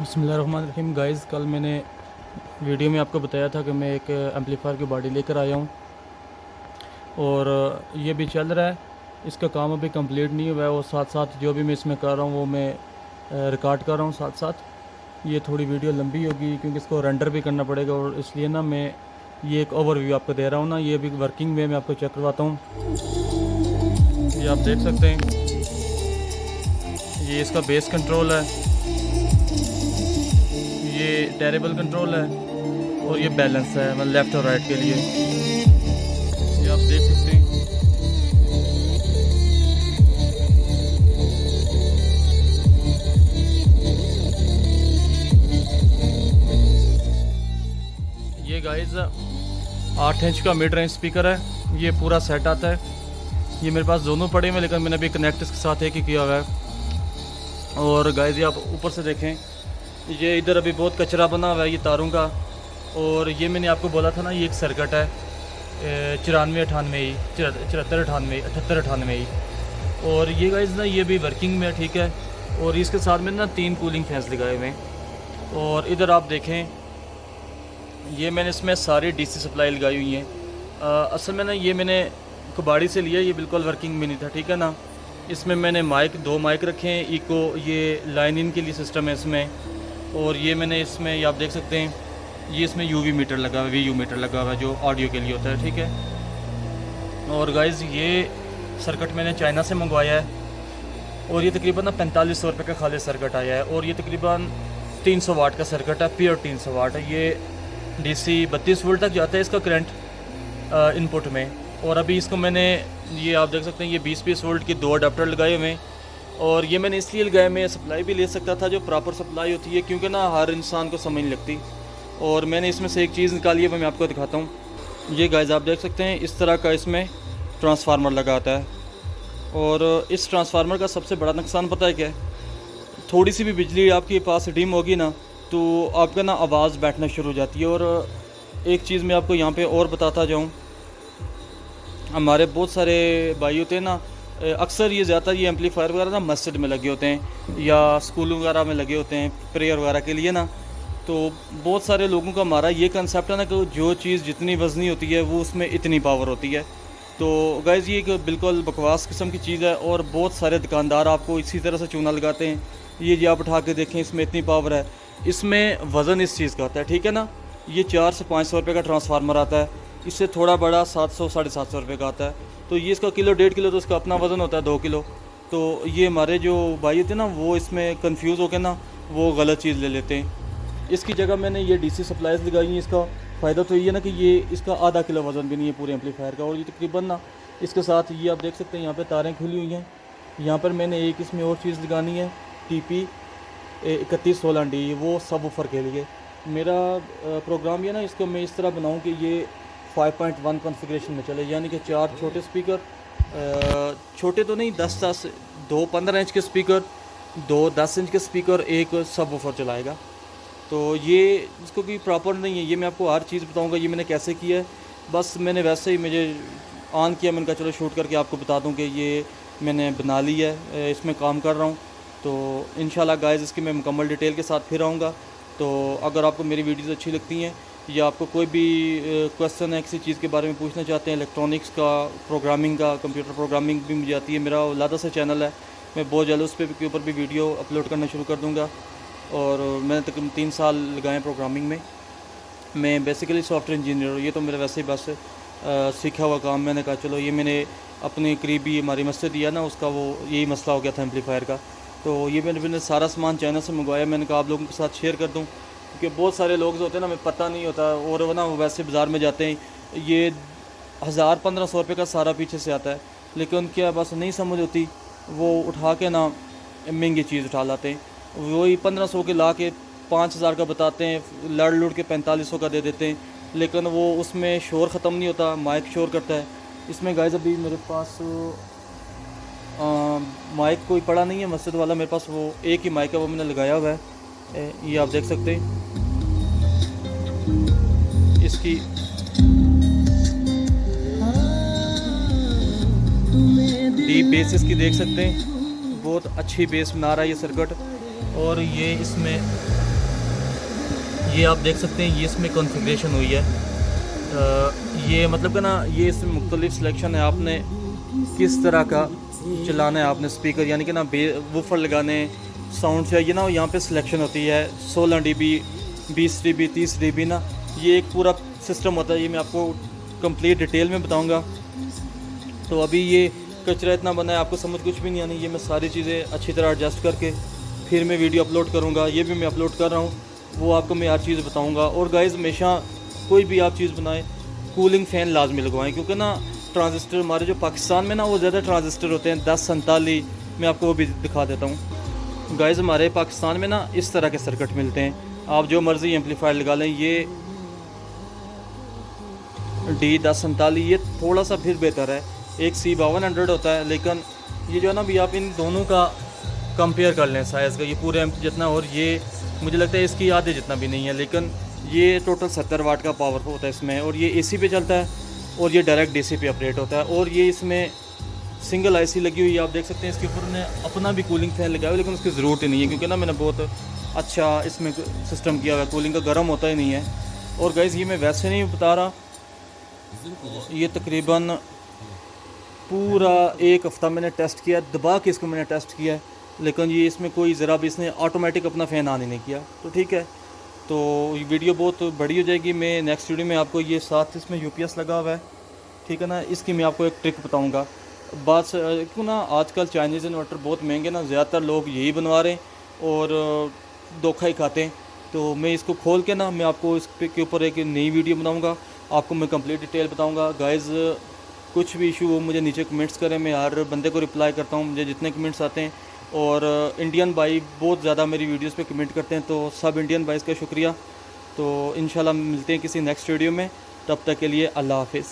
बिस्मिल्लाहिर्रहमानिर्रहीम गाइस, कल मैंने वीडियो में आपको बताया था कि मैं एक एम्पलीफायर की बॉडी लेकर आया हूँ और ये भी चल रहा है। इसका काम अभी कंप्लीट नहीं हुआ है और साथ साथ जो भी मैं इसमें कर रहा हूँ वो मैं रिकॉर्ड कर रहा हूँ साथ साथ। ये थोड़ी वीडियो लंबी होगी क्योंकि इसको रेंडर भी करना पड़ेगा और इसलिए ना मैं ये एक ओवरव्यू आपको दे रहा हूँ ना। ये भी वर्किंग वे में आपको चेक करवाता हूँ। ये आप देख सकते हैं, ये इसका बेस कंट्रोल है, ये टेरेबल कंट्रोल है और ये बैलेंस है, मतलब लेफ़्ट और राइट के लिए। ये आप देख सकते हैं। ये गाइस 8 इंच का मिड रेंज स्पीकर है। ये पूरा सेट आता है। ये मेरे पास दोनों पड़े हुए, लेकिन मैंने अभी कनेक्ट इसके साथ एक ही किया हुआ है। और गाइस ये आप ऊपर से देखें, ये इधर अभी बहुत कचरा बना हुआ है ये तारों का। और ये मैंने आपको बोला था ना, ये एक सर्किट है 94-98 78-98 और ये गाइस ना ये भी वर्किंग में है, ठीक है। और इसके साथ में ना 3 कूलिंग फैंस लगाए हुए हैं। और इधर आप देखें, ये मैंने इसमें सारी डीसी सप्लाई लगाई हुई हैं। असल में ना ये मैंने कबाड़ी से लिया, ये बिल्कुल वर्किंग में नहीं था, ठीक है ना। इसमें मैंने दो माइक रखे हैं इको, ये लाइन इन के लिए सिस्टम है इसमें। और ये मैंने इसमें, ये आप देख सकते हैं, ये इसमें यूवी मीटर लगा हुआ है, वीयू मीटर लगा हुआ है जो ऑडियो के लिए होता है, ठीक है। और गाइस ये सर्किट मैंने चाइना से मंगवाया है और ये तकरीबन ना 4500 रुपये का खाली सर्किट आया है। और ये तकरीबन 300 वाट का सर्किट है, प्योर 300 वाट है। ये डीसी 32 वोल्ट तक जाता है इसका करंट इनपुट में। और अभी इसको मैंने, ये आप देख सकते हैं, ये 20-20 वोल्ट के 2 अडाप्टर लगाए हुए हैं। और ये मैंने इसलिए लगाया, मैं सप्लाई भी ले सकता था जो प्रॉपर सप्लाई होती है, क्योंकि ना हर इंसान को समझ नहीं लगती। और मैंने इसमें से एक चीज़ निकाली है, मैं आपको दिखाता हूँ। ये गाइस आप देख सकते हैं, इस तरह का इसमें ट्रांसफार्मर लगा आता है। और इस ट्रांसफार्मर का सबसे बड़ा नुकसान पता है क्या है? थोड़ी सी भी बिजली आपके पास डिम होगी ना तो आपका ना आवाज़ बैठना शुरू हो जाती है। और एक चीज़ मैं आपको यहाँ पे और बताता जाऊँ, हमारे बहुत सारे भाई होते हैं ना, अक्सर ये ज़्यादातर ये एम्पलीफायर वगैरह ना मस्जिद में लगे होते हैं या स्कूल वगैरह में लगे होते हैं प्रेयर वगैरह के लिए ना। तो बहुत सारे लोगों का हमारा ये कंसेप्ट है ना कि जो चीज़ जितनी वज़नी होती है वो उसमें इतनी पावर होती है। तो गाइज़ ये एक बिल्कुल बकवास किस्म की चीज़ है। और बहुत सारे दुकानदार आपको इसी तरह से चूना लगाते हैं, ये जी आप उठा के देखें इसमें इतनी पावर है। इसमें वज़न इस चीज़ का होता है, ठीक है ना। ये 400 से 500 रुपये का ट्रांसफार्मर आता है, इससे थोड़ा बड़ा 700-750 रुपये का आता है। तो ये इसका किलो 1.5 किलो तो इसका अपना वज़न होता है 2 किलो। तो ये हमारे जो भाई होते हैं ना वो इसमें कंफ्यूज होकर ना वो गलत चीज़ ले लेते हैं। इसकी जगह मैंने ये डीसी सप्लाईज लगाई हैं। इसका फ़ायदा तो ये है ना कि ये इसका आधा किलो वज़न भी नहीं है पूरे एम्पलीफायर का। और ये तकरीबन ना इसके साथ ये आप देख सकते हैं यहाँ पे तारें खुली हुई हैं। यहाँ पर मैंने एक इसमें और चीज़ लगानी है, TP 3116D, वो सब वूफर के लिए। मेरा प्रोग्राम ये ना, इसको मैं इस तरह बनाऊँ कि ये 5.1 कॉन्फ़िगरेशन में चले, यानी कि 4 छोटे स्पीकर, छोटे तो नहीं, 10-10, 2 15 इंच के स्पीकर, 2 10 इंच के स्पीकर, एक सब वूफर चलाएगा। तो ये इसको भी प्रॉपर नहीं है, ये मैं आपको हर चीज़ बताऊंगा ये मैंने कैसे किया है। बस मैंने वैसे ही मुझे ऑन किया, मैंने कहा चलो शूट करके आपको बता दूं कि ये मैंने बना ली है, इसमें काम कर रहा हूँ। तो इंशाल्लाह गाइस इसकी मैं मुकम्मल डिटेल के साथ फिर आऊँगा। तो अगर आपको मेरी वीडियोज़ अच्छी लगती हैं या आपको कोई भी क्वेश्चन है किसी चीज़ के बारे में पूछना चाहते हैं, इलेक्ट्रॉनिक्स का, प्रोग्रामिंग का, कंप्यूटर प्रोग्रामिंग भी मुझे आती है, मेरा अलग से चैनल है, मैं बहुत जल्द उस पर के ऊपर भी वीडियो अपलोड करना शुरू कर दूँगा। और मैंने तकरीबन 3 साल लगाए प्रोग्रामिंग में। मैं बेसिकली सॉफ्टवेयर इंजीनियर हूँ, ये तो मेरा वैसे ही बस सीखा हुआ काम। मैंने कहा चलो ये मैंने अपने करीबी हमारी मस्जिद दिया ना, उसका वो यही मसला हो गया था एम्पलीफायर का। तो ये मैंने सारा सामान चाइना से मंगवाया, मैंने कहा आप लोगों के साथ शेयर कर दूँ, क्योंकि बहुत सारे लोग होते हैं ना, हमें पता नहीं होता। और वो ना वैसे बाज़ार में जाते हैं, ये 1000-1500 रुपये का सारा पीछे से आता है, लेकिन उनकी बस नहीं समझ होती, वो उठा के ना महंगी चीज़ उठा लाते हैं। वही 1500 के ला के 5000 का बताते हैं, लड़ लुड़ के 4500 का दे देते हैं, लेकिन वो उसमें शोर ख़त्म नहीं होता, माइक शोर करता है। इसमें गाइस अभी मेरे पास माइक कोई पड़ा नहीं है मस्जिद वाला, मेरे पास वो एक ही माइक है, वो मैंने लगाया हुआ है। ये आप देख सकते हैं, इसकी डीप बेस इसकी देख सकते हैं, बहुत अच्छी बेस बना रहा है ये सर्किट। और ये इसमें ये आप देख सकते हैं, ये इसमें कॉन्फ़िगरेशन हुई है। ये मतलब कि ना, ये इसमें मुख्तलिफ सिलेक्शन है, आपने किस तरह का चलाना है आपने स्पीकर, यानी कि ना वूफर लगाने, साउंड चाहिए ना, यहाँ पे सिलेक्शन होती है 16 dB, 20 dB, 30 dB ना, ये एक पूरा सिस्टम होता है। ये मैं आपको कंप्लीट डिटेल में बताऊंगा। तो अभी ये कचरा इतना बना है, आपको समझ कुछ भी नहीं आनी। ये मैं सारी चीज़ें अच्छी तरह एडजस्ट करके फिर मैं वीडियो अपलोड करूँगा। ये भी मैं अपलोड कर रहा हूँ, वो आपको मैं हर चीज़ बताऊँगा। और गाइज़, हमेशा कोई भी आप चीज़ बनाएं, कूलिंग फ़ैन लाजमी लगवाएं, क्योंकि ना ट्रांजिस्टर हमारे जो पाकिस्तान में ना, वो ज़्यादा ट्रांजिस्टर होते हैं 1047। मैं आपको वो भी दिखा देता हूँ गाइज़। हमारे पाकिस्तान में ना इस तरह के सर्किट मिलते हैं, आप जो मर्ज़ी एम्पलीफायर लगा लें। ये D1047 ये थोड़ा सा फिर बेहतर है, एक C5200 होता है, लेकिन ये जो है ना, भी आप इन दोनों का कंपेयर कर लें साइज़ का, ये पूरे एम्प जितना, और ये मुझे लगता है इसकी आधे जितना भी नहीं है, लेकिन ये टोटल 70 वाट का पावर होता है इसमें। और ये AC पे चलता है, और ये डायरेक्ट DC पे ऑपरेट होता है। और ये इसमें सिंगल IC लगी हुई है, आप देख सकते हैं। इसके ऊपर ने अपना भी कूलिंग फ़ैन लगाया हुआ, लेकिन उसकी ज़रूरत ही नहीं है, क्योंकि ना मैंने बहुत अच्छा इसमें सिस्टम किया हुआ है, कूलिंग का, गर्म होता ही नहीं है। और गाइज़, ये मैं वैसे नहीं बता रहा, ये तकरीबन पूरा एक हफ़्ता मैंने टेस्ट किया, दबा के इसको मैंने टेस्ट किया है, लेकिन ये इसमें कोई ज़रा भी इसने ऑटोमेटिक अपना फ़ैन ऑन ही नहीं किया। तो ठीक है, तो ये वीडियो बहुत बड़ी हो जाएगी। मैं नेक्स्ट वीडियो में आपको ये साथ इसमें UPS लगा हुआ है, ठीक है ना, इसकी मैं आपको एक ट्रिक बताऊंगा। बात क्यों ना, आजकल चाइनीज़ इन्वर्टर बहुत महंगे ना, ज़्यादातर लोग यही बनवा रहे हैं और धोखा ही खाते हैं। तो मैं इसको खोल के ना, मैं आपको इसके ऊपर एक नई वीडियो बनाऊँगा, आपको मैं कंप्लीट डिटेल बताऊँगा। गाइज़, कुछ भी इशू हो मुझे नीचे कमेंट्स करें, मैं हर बंदे को रिप्लाई करता हूँ, मुझे जितने कमेंट्स आते हैं। और इंडियन भाई बहुत ज़्यादा मेरी वीडियोस पे कमेंट करते हैं, तो सब इंडियन भाईज़ का शुक्रिया। तो इंशाल्लाह मिलते हैं किसी नेक्स्ट वीडियो में, तब तक के लिए अल्लाह हाफिज़।